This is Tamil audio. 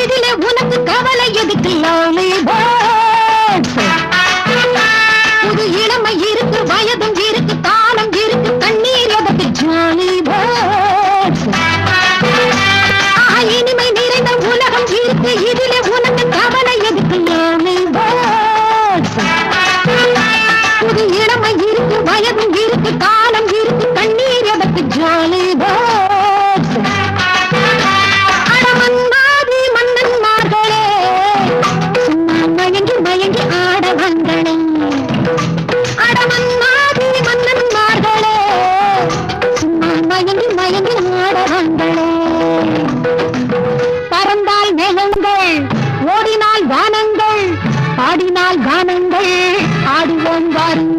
இதிலே உனக்கு கவலை எதுக்கு லவ்லி பேர்ட்ஸ் புது இளமை இருக்கு வயதும் இருக்கு காலம் இருக்கு கண்ணீர் எதற்கு ஜாலி பேர்ட்ஸ் இனிமை நிறைந்த உலகம் இருக்கு இதிலே உனக்கு கவலை எதுக்கு லவ்லி பேர்ட்ஸ் புது இளமை இருக்கு வயதும் இருக்கு காலம் இருக்கு கண்ணீர் எதற்கு ஜாலி பேர்ட்ஸ் அடமன்னாதி மன்னன்மார்களே சும்மா மயங்கி மயங்கி ஆடவங்களே அடமன்னாதி மன்னன்மார்களே சும்மா மயங்கி மயங்கி ஆடவங்களே பறந்தால் மேகங்கள் ஓடினால் வானங்கள் பாடினால் கானங்கள் ஆடுவோம் வாருங்கள்